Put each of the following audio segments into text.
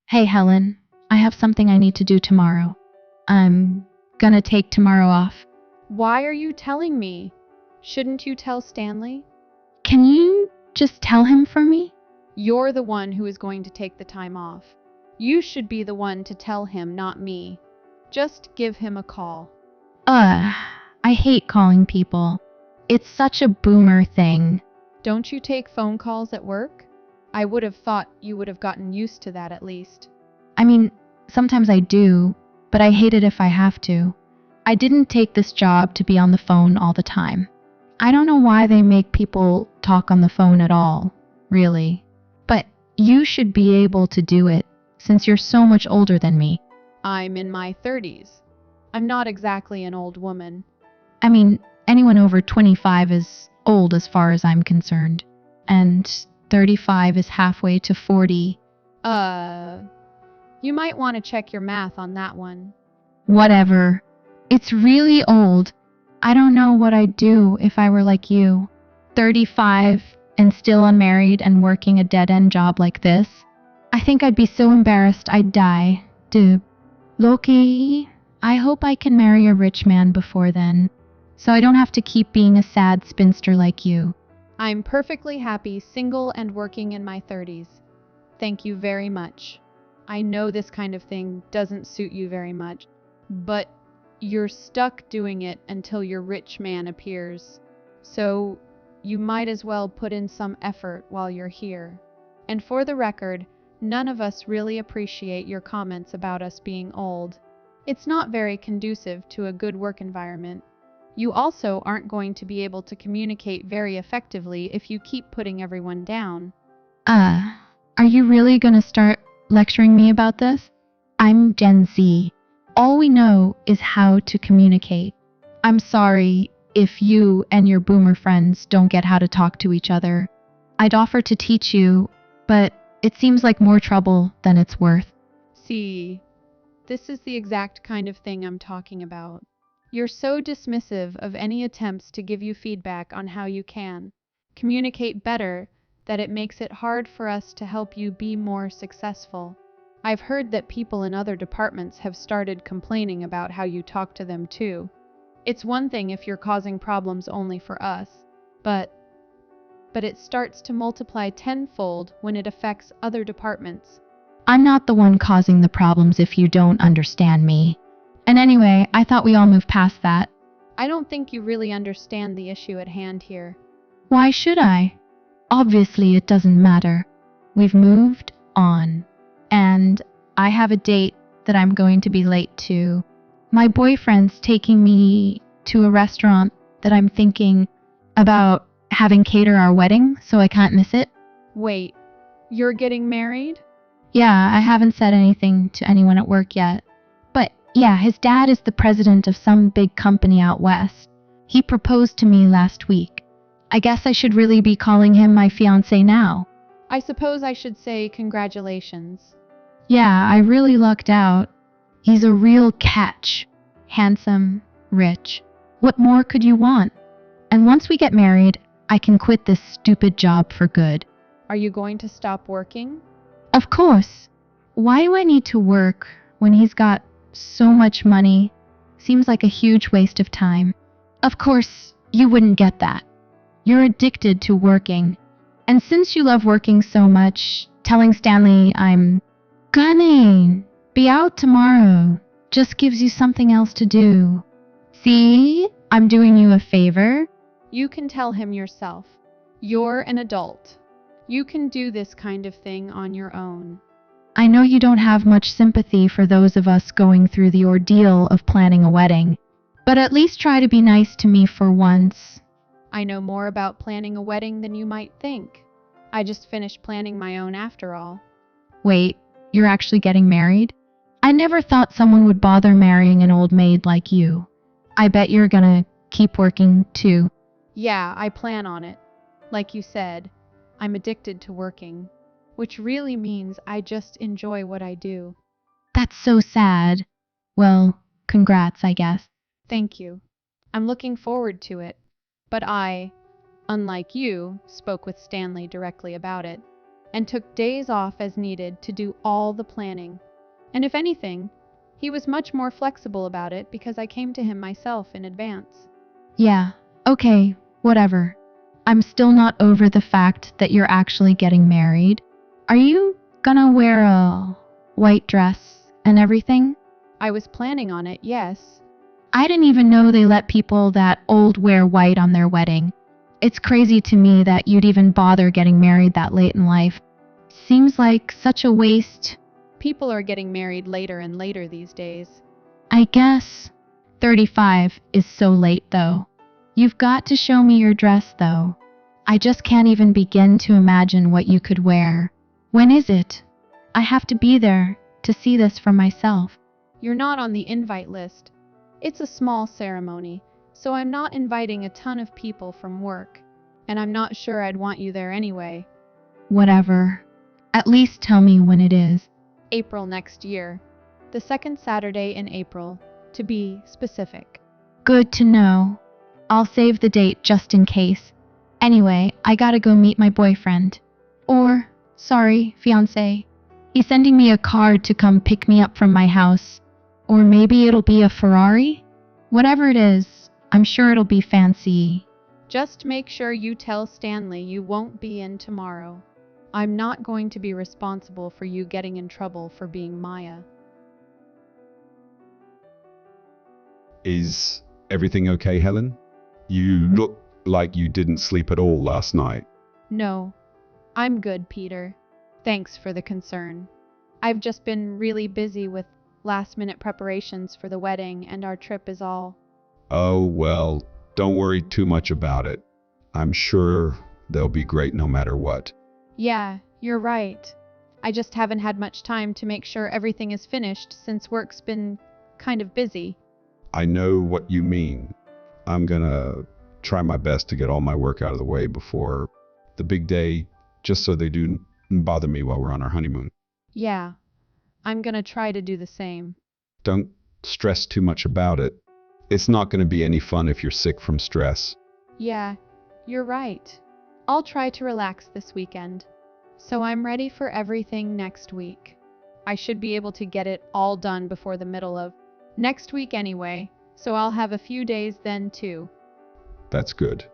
Hey Helen, I have something I need to do tomorrow. I'm gonna take tomorrow off. Why are you telling me? Shouldn't you tell Stanley? Can you just tell him for me? You're the one who is going to take the time off. You should be the one to tell him, not me. Just give him a call. Ugh, I hate calling people. It's such a boomer thing. Don't you take phone calls at work? I would have thought you would have gotten used to that at least. I mean, sometimes I do, but I hate it if I have to. I didn't take this job to be on the phone all the time. I don't know why they make people talk on the phone at all, really. But you should be able to do it, since you're so much older than me. I'm in my 30s. I'm not exactly an old woman. I mean, anyone over 25 is old as far as I'm concerned. And 35 is halfway to 40. You might want to check your math on that one. Whatever. It's really old. I don't know what I'd do if I were like you. 35 and still unmarried and working a dead-end job like this. I think I'd be so embarrassed I'd die. Dude. Loki, I hope I can marry a rich man before then, so I don't have to keep being a sad spinster like you. I'm perfectly happy single and working in my 30s. Thank you very much. I know this kind of thing doesn't suit you very much, but you're stuck doing it until your rich man appears. So you might as well put in some effort while you're here. And for the record, none of us really appreciate your comments about us being old. It's not very conducive to a good work environment. You also aren't going to be able to communicate very effectively if you keep putting everyone down. Are you really gonna start lecturing me about this? I'm Gen Z. All we know is how to communicate. I'm sorry if you and your boomer friends don't get how to talk to each other. I'd offer to teach you, but it seems like more trouble than it's worth. See, this is the exact kind of thing I'm talking about. You're so dismissive of any attempts to give you feedback on how you can communicate better that it makes it hard for us to help you be more successful. I've heard that people in other departments have started complaining about how you talk to them too. It's one thing if you're causing problems only for us, but it starts to multiply tenfold when it affects other departments. I'm not the one causing the problems if you don't understand me. And anyway, I thought we all moved past that. I don't think you really understand the issue at hand here. Why should I? Obviously, it doesn't matter. We've moved on. And I have a date that I'm going to be late to. My boyfriend's taking me to a restaurant that I'm thinking about having cater our wedding, so I can't miss it. Wait, you're getting married? Yeah, I haven't said anything to anyone at work yet. But yeah, his dad is the president of some big company out west. He proposed to me last week. I guess I should really be calling him my fiancé now. I suppose I should say congratulations. Yeah, I really lucked out. He's a real catch. Handsome, rich. What more could you want? And once we get married, I can quit this stupid job for good. Are you going to stop working? Of course. Why do I need to work when he's got so much money? Seems like a huge waste of time. Of course, you wouldn't get that. You're addicted to working. And since you love working so much, telling Stanley I'm gonna be out tomorrow just gives you something else to do. See? I'm doing you a favor. You can tell him yourself. You're an adult. You can do this kind of thing on your own. I know you don't have much sympathy for those of us going through the ordeal of planning a wedding, but at least try to be nice to me for once. I know more about planning a wedding than you might think. I just finished planning my own after all. Wait, you're actually getting married? I never thought someone would bother marrying an old maid like you. I bet you're gonna keep working too. Yeah, I plan on it. Like you said, I'm addicted to working, which really means I just enjoy what I do. That's so sad. Well, congrats, I guess. Thank you. I'm looking forward to it. But I, unlike you, spoke with Stanley directly about it. and took days off as needed to do all the planning. And if anything, he was much more flexible about it because I came to him myself in advance. Yeah, okay, whatever. I'm still not over the fact that you're actually getting married. Are you gonna wear a white dress and everything? I was planning on it, yes. I didn't even know they let people that old wear white on their wedding. It's crazy to me that you'd even bother getting married that late in life. Seems like such a waste. People are getting married later and later these days. I guess 35 is so late though. You've got to show me your dress though. I just can't even begin to imagine what you could wear. When is it? I have to be there to see this for myself. You're not on the invite list. It's a small ceremony, so I'm not inviting a ton of people from work. And I'm not sure I'd want you there anyway. Whatever. At least tell me when it is. April next year. The second Saturday in April, to be specific. Good to know. I'll save the date just in case. Anyway, I gotta go meet my boyfriend. Sorry, fiancé. He's sending me a card to come pick me up from my house. Or maybe it'll be a Ferrari? Whatever it is, I'm sure it'll be fancy. Just make sure you tell Stanley you won't be in tomorrow. I'm not going to be responsible for you getting in trouble for being Maya. Is everything okay, Helen? You look like you didn't sleep at all last night. No, I'm good, Peter. Thanks for the concern. I've just been really busy with last-minute preparations for the wedding, and our trip is all. Oh, well, don't worry too much about it. I'm sure they'll be great no matter what. Yeah, you're right. I just haven't had much time to make sure everything is finished since work's been kind of busy. I know what you mean. I'm gonna try my best to get all my work out of the way before the big day, just so they do bother me while we're on our honeymoon. Yeah, I'm gonna try to do the same. Don't stress too much about it. It's not gonna be any fun if you're sick from stress. Yeah, you're right. I'll try to relax this weekend. So I'm ready for everything next week. I should be able to get it all done before the middle of next week anyway, so I'll have a few days then too. That's good.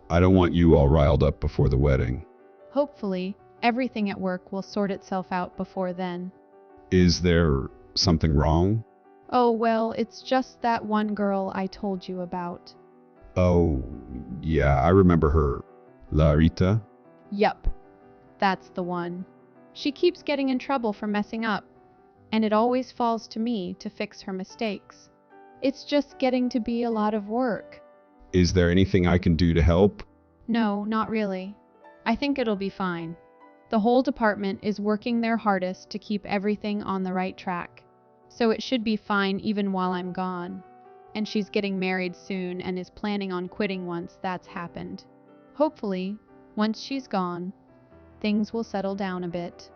I don't want you all riled up before the wedding. Hopefully, everything at work will sort itself out before then. Is there something wrong? Oh, well, it's just that one girl I told you about. Oh, yeah, I remember her. Larita? Yup, that's the one. She keeps getting in trouble for messing up, and it always falls to me to fix her mistakes. It's just getting to be a lot of work. Is there anything I can do to help? No, not really. I think it'll be fine. The whole department is working their hardest to keep everything on the right track, so it should be fine even while I'm gone. And she's getting married soon and is planning on quitting once that's happened. Hopefully, once she's gone, things will settle down a bit.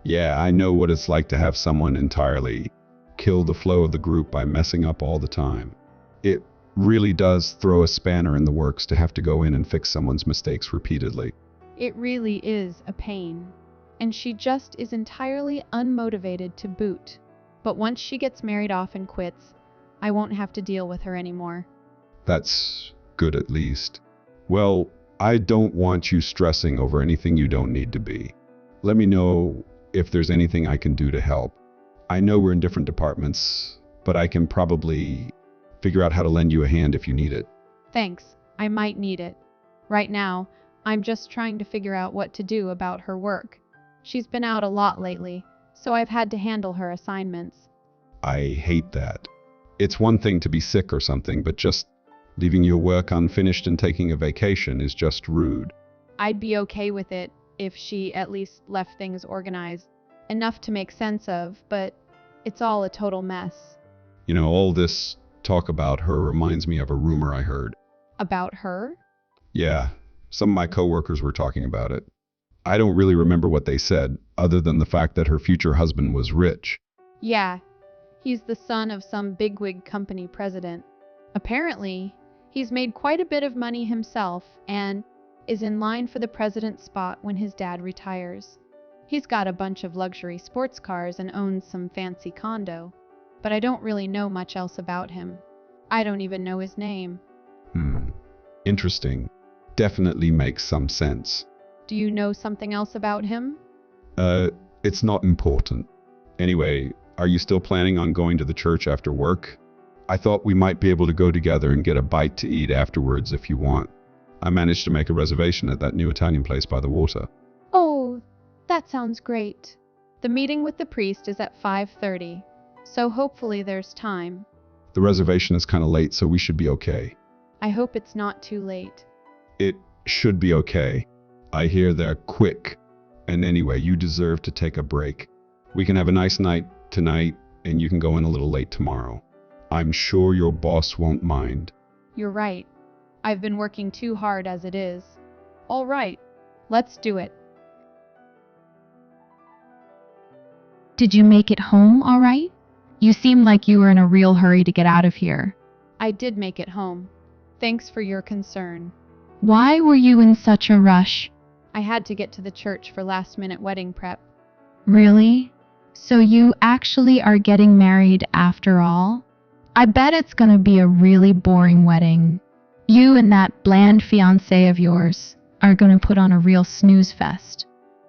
Yeah, I know what it's like to have someone entirely kill the flow of the group by messing up all the time. It really does throw a spanner in the works to have to go in and fix someone's mistakes repeatedly. It really is a pain, and she just is entirely unmotivated to boot. But once she gets married off and quits, I won't have to deal with her anymore. That's good at least. Well, I don't want you stressing over anything you don't need to be. Let me know if there's anything I can do to help. I know we're in different departments, but I can probably figure out how to lend you a hand if you need it. Thanks, I might need it. Right now, I'm just trying to figure out what to do about her work. She's been out a lot lately, so I've had to handle her assignments. I hate that. It's one thing to be sick or something, but just leaving your work unfinished and taking a vacation is just rude. I'd be okay with it if she at least left things organized, enough to make sense of, but it's all a total mess. You know, all this talk about her reminds me of a rumor I heard. About her? Yeah, some of my coworkers were talking about it. I don't really remember what they said, other than the fact that her future husband was rich. Yeah, he's the son of some bigwig company president. Apparently, he's made quite a bit of money himself and is in line for the president's spot when his dad retires. He's got a bunch of luxury sports cars and owns some fancy condo, but I don't really know much else about him. I don't even know his name. Interesting. Definitely makes some sense. Do you know something else about him? It's not important. Anyway, are you still planning on going to the church after work? I thought we might be able to go together and get a bite to eat afterwards if you want. I managed to make a reservation at that new Italian place by the water. Oh, that sounds great. The meeting with the priest is at 5:30, so hopefully there's time. The reservation is kind of late, so we should be okay. I hope it's not too late. It should be okay. I hear they're quick. And anyway, you deserve to take a break. We can have a nice night tonight, and you can go in a little late tomorrow. I'm sure your boss won't mind. You're right. I've been working too hard as it is. All right, let's do it. Did you make it home all right? You seemed like you were in a real hurry to get out of here. I did make it home. Thanks for your concern. Why were you in such a rush? I had to get to the church for last-minute wedding prep. Really? So you actually are getting married after all? I bet it's gonna be a really boring wedding. You and that bland fiancé of yours are gonna put on a real snooze fest.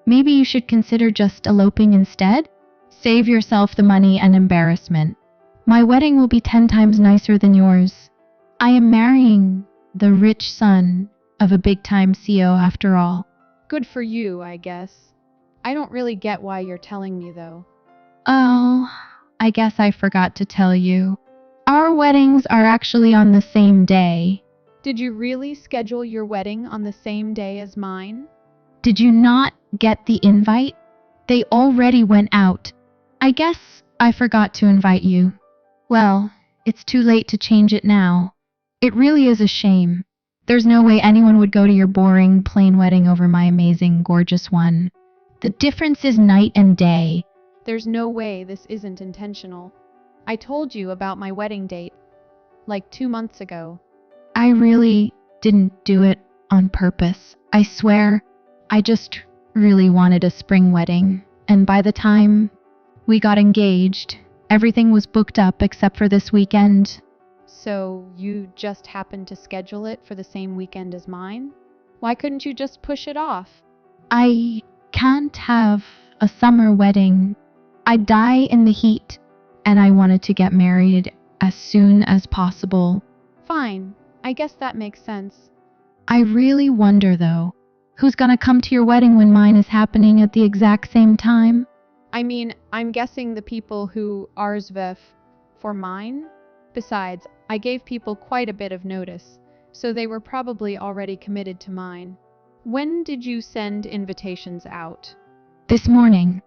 Maybe you should consider just eloping instead? Save yourself the money and embarrassment. My wedding will be 10 times nicer than yours. I am marrying the rich son of a big-time CEO after all. Good for you, I guess. I don't really get why you're telling me, though. Oh, I guess I forgot to tell you. Our weddings are actually on the same day. Did you really schedule your wedding on the same day as mine? Did you not get the invite? They already went out. I guess I forgot to invite you. Well, it's too late to change it now. It really is a shame. There's no way anyone would go to your boring, plain wedding over my amazing, gorgeous one. The difference is night and day. There's no way this isn't intentional. I told you about my wedding date, like 2 months ago. I really didn't do it on purpose. I swear, I just really wanted a spring wedding. And by the time we got engaged, everything was booked up except for this weekend. So you just happened to schedule it for the same weekend as mine? Why couldn't you just push it off? I can't have a summer wedding. I'd die in the heat, and I wanted to get married as soon as possible. Fine, I guess that makes sense. I really wonder, though, who's gonna come to your wedding when mine is happening at the exact same time? I mean, I'm guessing the people who RSVP for mine. Besides, I gave people quite a bit of notice, so they were probably already committed to mine. When did you send invitations out? This morning.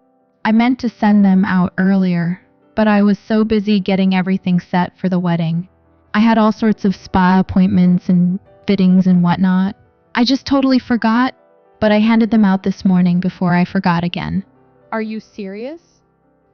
I meant to send them out earlier, but I was so busy getting everything set for the wedding. I had all sorts of spa appointments and fittings and whatnot. I just totally forgot, but I handed them out this morning before I forgot again. Are you serious?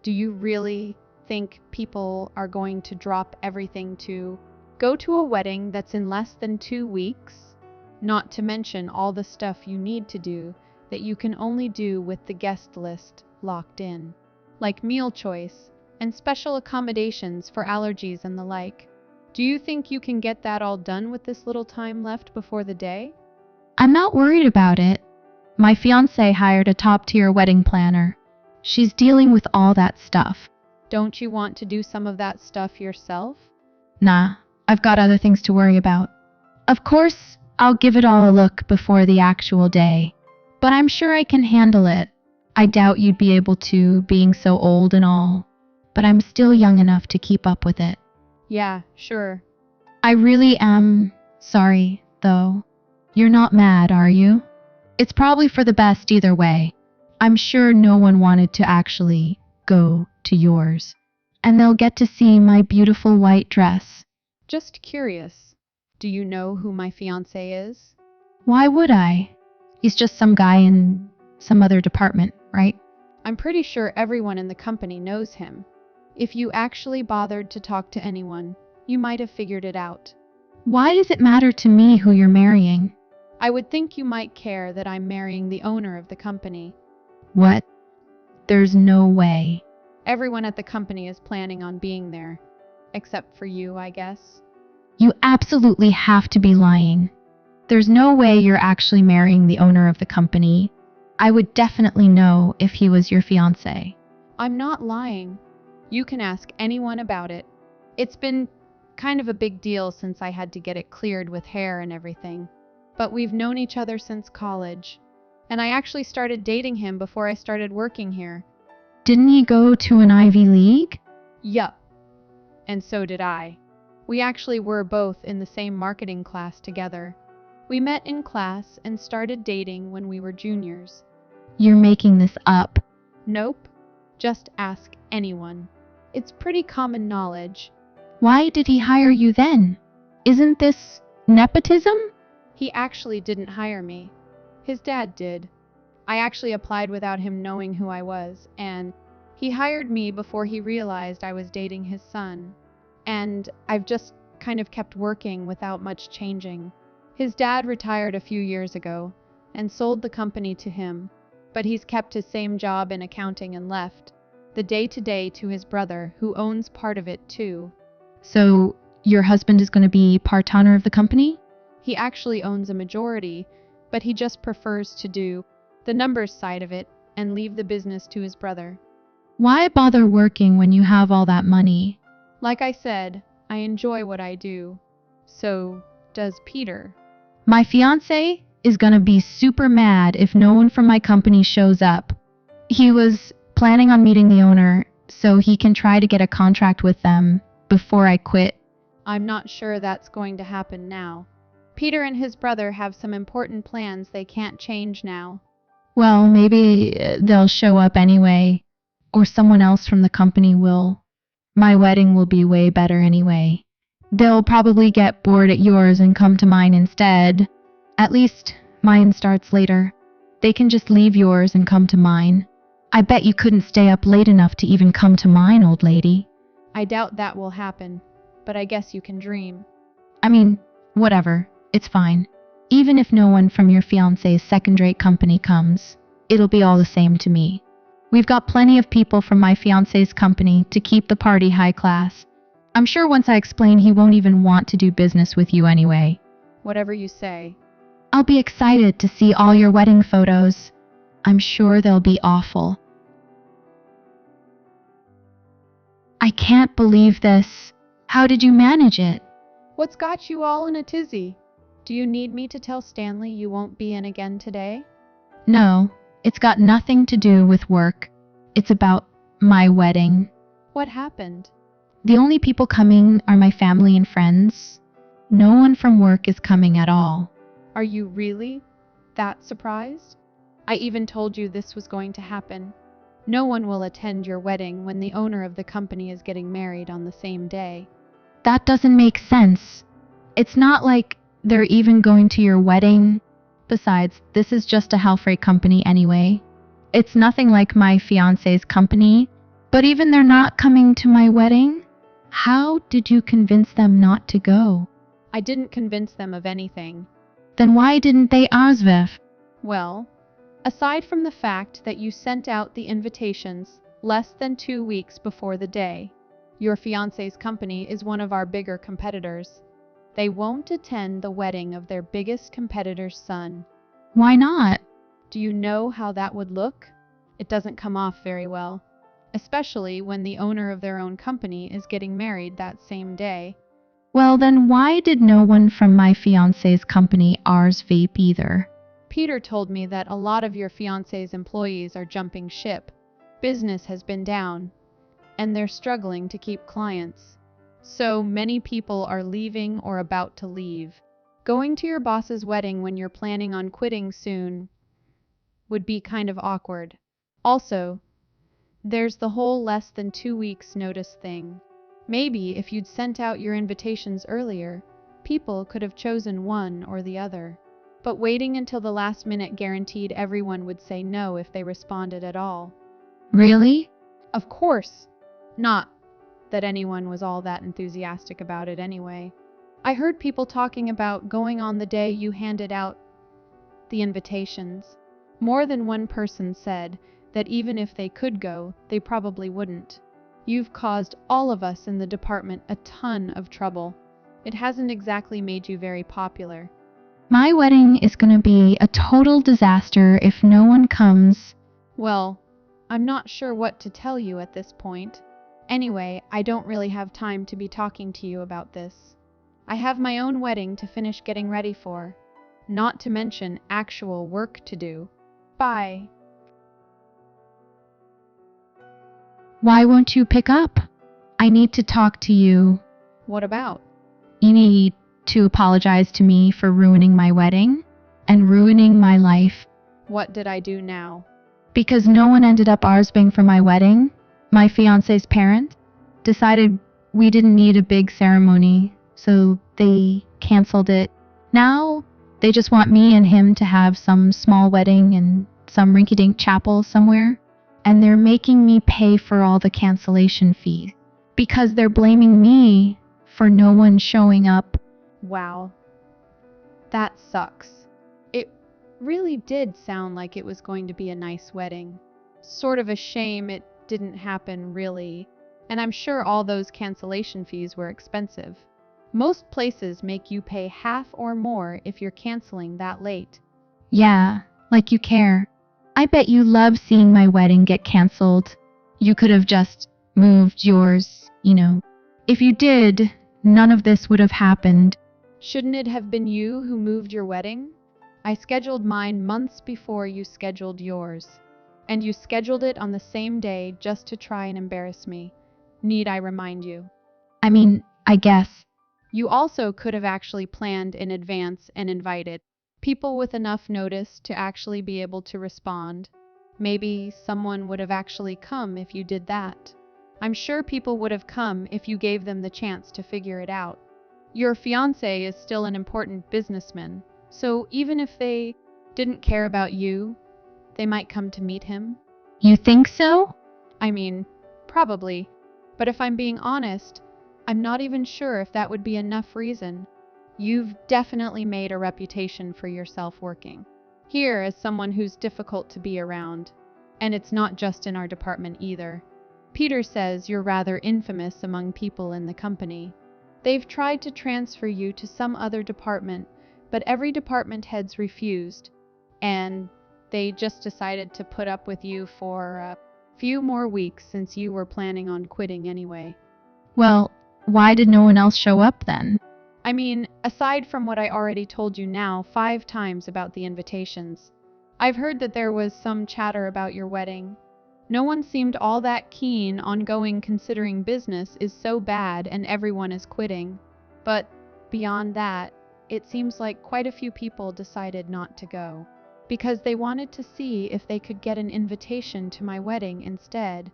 Do you really think people are going to drop everything to go to a wedding that's in less than 2 weeks? Not to mention all the stuff you need to do that you can only do with the guest list locked in, like meal choice and special accommodations for allergies and the like. Do you think you can get that all done with this little time left before the day? I'm not worried about it. My fiancé hired a top-tier wedding planner. She's dealing with all that stuff. Don't you want to do some of that stuff yourself? Nah, I've got other things to worry about. Of course, I'll give it all a look before the actual day, but I'm sure I can handle it. I doubt you'd be able to, being so old and all, but I'm still young enough to keep up with it. Yeah, sure. I really am sorry, though. You're not mad, are you? It's probably for the best either way. I'm sure no one wanted to actually go to yours, and they'll get to see my beautiful white dress. Just curious. Do you know who my fiancé is? Why would I? He's just some guy in some other department, right? I'm pretty sure everyone in the company knows him. If you actually bothered to talk to anyone, you might have figured it out. Why does it matter to me who you're marrying? I would think you might care that I'm marrying the owner of the company. What? There's no way. Everyone at the company is planning on being there. Except for you, I guess. You absolutely have to be lying. There's no way you're actually marrying the owner of the company. I would definitely know if he was your fiancé. I'm not lying. You can ask anyone about it. It's been kind of a big deal since I had to get it cleared with hair and everything. But we've known each other since college. And I actually started dating him before I started working here. Didn't he go to an Ivy League? Yup. And so did I. We actually were both in the same marketing class together. We met in class and started dating when we were juniors. You're making this up. Nope. Just ask anyone. It's pretty common knowledge. Why did he hire you then? Isn't this nepotism? He actually didn't hire me. His dad did. I actually applied without him knowing who I was, and he hired me before he realized I was dating his son. And I've just kind of kept working without much changing. His dad retired a few years ago and sold the company to him, but he's kept his same job in accounting and left the day-to-day to his brother, who owns part of it too. So, your husband is going to be part owner of the company? He actually owns a majority, but he just prefers to do the numbers side of it and leave the business to his brother. Why bother working when you have all that money? Like I said, I enjoy what I do. So does Peter. My fiancé is going to be super mad if no one from my company shows up. He was planning on meeting the owner so he can try to get a contract with them before I quit. I'm not sure that's going to happen now. Peter and his brother have some important plans they can't change now. Well, maybe they'll show up anyway, or someone else from the company will. My wedding will be way better anyway. They'll probably get bored at yours and come to mine instead. At least, mine starts later. They can just leave yours and come to mine. I bet you couldn't stay up late enough to even come to mine, old lady. I doubt that will happen, but I guess you can dream. I mean, whatever. It's fine. Even if no one from your fiancé's second-rate company comes, it'll be all the same to me. We've got plenty of people from my fiancé's company to keep the party high class. I'm sure once I explain he won't even want to do business with you anyway. Whatever you say. I'll be excited to see all your wedding photos. I'm sure they'll be awful. I can't believe this. How did you manage it? What's got you all in a tizzy? Do you need me to tell Stanley you won't be in again today? No, it's got nothing to do with work. It's about my wedding. What happened? The only people coming are my family and friends. No one from work is coming at all. Are you really that surprised? I even told you this was going to happen. No one will attend your wedding when the owner of the company is getting married on the same day. That doesn't make sense. It's not like they're even going to your wedding. Besides, this is just a Halfrey company anyway. It's nothing like my fiancé's company. But even they're not coming to my wedding? How did you convince them not to go? I didn't convince them of anything. Then why didn't they RSVP? Well, aside from the fact that you sent out the invitations less than 2 weeks before the day, your fiancé's company is one of our bigger competitors. They won't attend the wedding of their biggest competitor's son. Why not? Do you know how that would look? It doesn't come off very well, especially when the owner of their own company is getting married that same day. Well, then why did no one from my fiancé's company RSVP either? Peter told me that a lot of your fiancé's employees are jumping ship. Business has been down, and they're struggling to keep clients. So many people are leaving or about to leave. Going to your boss's wedding when you're planning on quitting soon would be kind of awkward. Also, there's the whole less than 2 weeks notice thing. Maybe if you'd sent out your invitations earlier, people could have chosen one or the other. But waiting until the last minute guaranteed everyone would say no if they responded at all. Really? Of course. Not that anyone was all that enthusiastic about it anyway. I heard people talking about going on the day you handed out the invitations. More than one person said that even if they could go, they probably wouldn't. You've caused all of us in the department a ton of trouble. It hasn't exactly made you very popular. My wedding is going to be a total disaster if no one comes. Well, I'm not sure what to tell you at this point. Anyway, I don't really have time to be talking to you about this. I have my own wedding to finish getting ready for, not to mention actual work to do. Bye. Why won't you pick up? I need to talk to you. What about? You need to apologize to me for ruining my wedding and ruining my life. What did I do now? Because no one ended up RSVPing for my wedding, my fiance's parents decided we didn't need a big ceremony, so they canceled it. Now they just want me and him to have some small wedding in some rinky-dink chapel somewhere, and they're making me pay for all the cancellation fees because they're blaming me for no one showing up. Wow. That sucks. It really did sound like it was going to be a nice wedding. Sort of a shame it didn't happen, really. And I'm sure all those cancellation fees were expensive. Most places make you pay half or more if you're canceling that late. Yeah, like you care. I bet you love seeing my wedding get canceled. You could have just moved yours, If you did, none of this would have happened. Shouldn't it have been you who moved your wedding? I scheduled mine months before you scheduled yours. And you scheduled it on the same day just to try and embarrass me. Need I remind you? I guess. You also could have actually planned in advance and invited people with enough notice to actually be able to respond. Maybe someone would have actually come if you did that. I'm sure people would have come if you gave them the chance to figure it out. Your fiancé is still an important businessman, so even if they didn't care about you, they might come to meet him. You think so? Probably. But if I'm being honest, I'm not even sure if that would be enough reason. You've definitely made a reputation for yourself working here as someone who's difficult to be around. And it's not just in our department either. Peter says you're rather infamous among people in the company. They've tried to transfer you to some other department, but every department head's refused, and they just decided to put up with you for a few more weeks since you were planning on quitting anyway. Well, why did no one else show up then? Aside from what I already told you now 5 times about the invitations, I've heard that there was some chatter about your wedding. No one seemed all that keen on going considering business is so bad and everyone is quitting. But beyond that, it seems like quite a few people decided not to go because they wanted to see if they could get an invitation to my wedding instead.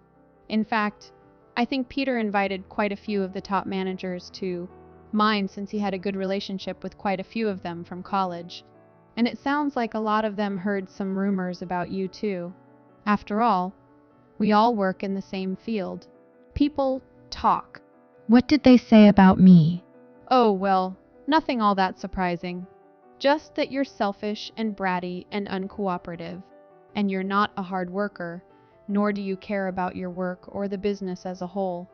In fact, I think Peter invited quite a few of the top managers to mine since he had a good relationship with quite a few of them from college. And it sounds like a lot of them heard some rumors about you too. After all, we all work in the same field. People talk. What did they say about me? Oh, well, nothing all that surprising. Just that you're selfish and bratty and uncooperative, and you're not a hard worker, nor do you care about your work or the business as a whole.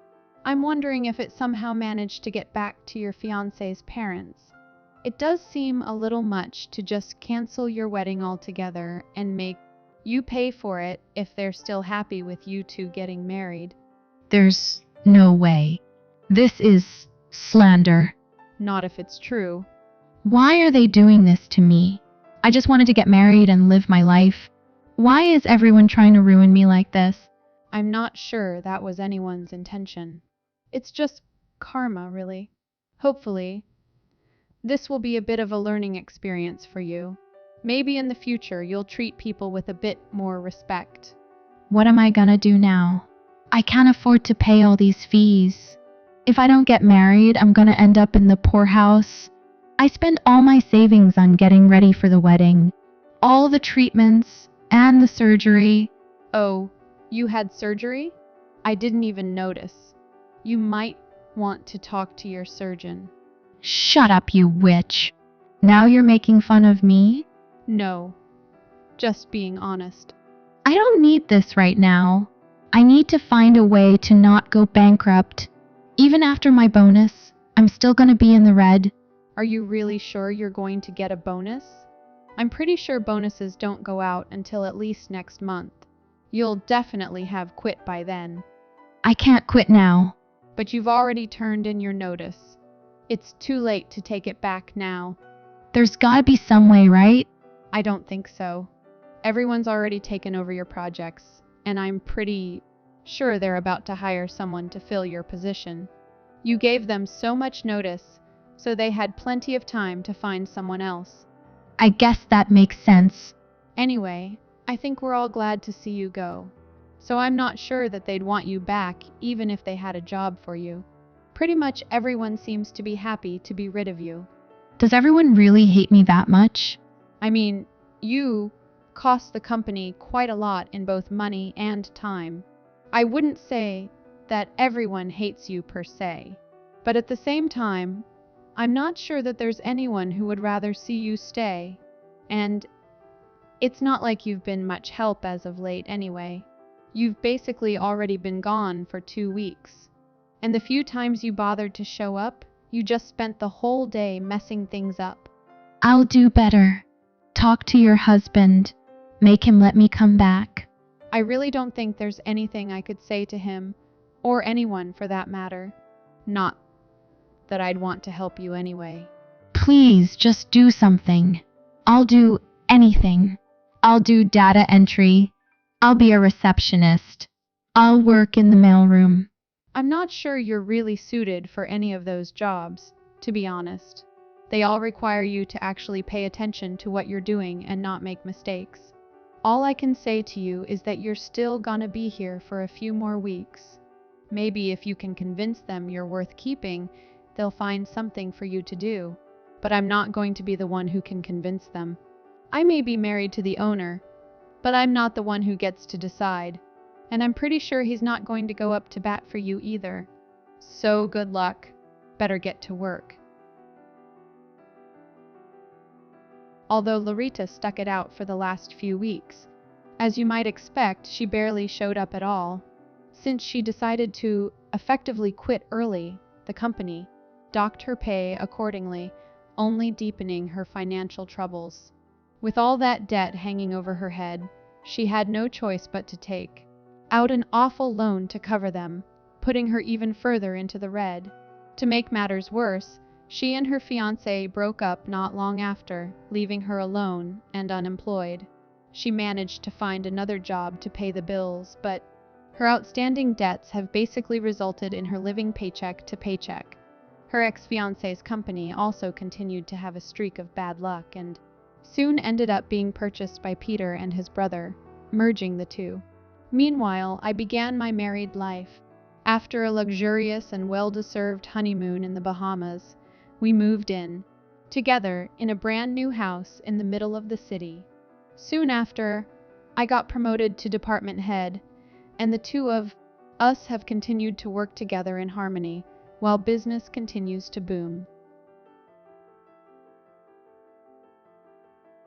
I'm wondering if it somehow managed to get back to your fiancé's parents. It does seem a little much to just cancel your wedding altogether and make you pay for it if they're still happy with you two getting married. There's no way. This is slander. Not if it's true. Why are they doing this to me? I just wanted to get married and live my life. Why is everyone trying to ruin me like this? I'm not sure that was anyone's intention. It's just karma, really. Hopefully, this will be a bit of a learning experience for you. Maybe in the future you'll treat people with a bit more respect. What am I gonna do now? I can't afford to pay all these fees. If I don't get married, I'm gonna end up in the poorhouse. I spent all my savings on getting ready for the wedding. All the treatments and the surgery. Oh, you had surgery? I didn't even notice. You might want to talk to your surgeon. Shut up, you witch. Now you're making fun of me? No, just being honest. I don't need this right now. I need to find a way to not go bankrupt. Even after my bonus, I'm still gonna be in the red. Are you really sure you're going to get a bonus? I'm pretty sure bonuses don't go out until at least next month. You'll definitely have quit by then. I can't quit now. But you've already turned in your notice. It's too late to take it back now. There's gotta be some way, right? I don't think so. Everyone's already taken over your projects, and I'm pretty sure they're about to hire someone to fill your position. You gave them so much notice, so they had plenty of time to find someone else. I guess that makes sense. Anyway, I think we're all glad to see you go. So I'm not sure that they'd want you back even if they had a job for you. Pretty much everyone seems to be happy to be rid of you. Does everyone really hate me that much? I mean, you cost the company quite a lot in both money and time. I wouldn't say that everyone hates you per se, but at the same time, I'm not sure that there's anyone who would rather see you stay. And it's not like you've been much help as of late anyway. You've basically already been gone for 2 weeks. And the few times you bothered to show up, you just spent the whole day messing things up. I'll do better. Talk to your husband. Make him let me come back. I really don't think there's anything I could say to him, or anyone for that matter. Not that I'd want to help you anyway. Please, just do something. I'll do anything. I'll do data entry. I'll be a receptionist. I'll work in the mailroom. I'm not sure you're really suited for any of those jobs, to be honest. They all require you to actually pay attention to what you're doing and not make mistakes. All I can say to you is that you're still gonna be here for a few more weeks. Maybe if you can convince them you're worth keeping, they'll find something for you to do. But I'm not going to be the one who can convince them. I may be married to the owner, but I'm not the one who gets to decide. And I'm pretty sure he's not going to go up to bat for you either. So good luck. Better get to work. Although Larita stuck it out for the last few weeks, as you might expect, she barely showed up at all. Since she decided to effectively quit early, the company docked her pay accordingly, only deepening her financial troubles. With all that debt hanging over her head, she had no choice but to take out an awful loan to cover them, putting her even further into the red. To make matters worse, she and her fiancé broke up not long after, leaving her alone and unemployed. She managed to find another job to pay the bills, but her outstanding debts have basically resulted in her living paycheck to paycheck. Her ex-fiancé's company also continued to have a streak of bad luck and soon ended up being purchased by Peter and his brother, merging the two. Meanwhile, I began my married life. After a luxurious and well-deserved honeymoon in the Bahamas, we moved in together in a brand new house in the middle of the city. Soon after, I got promoted to department head, and the two of us have continued to work together in harmony while business continues to boom.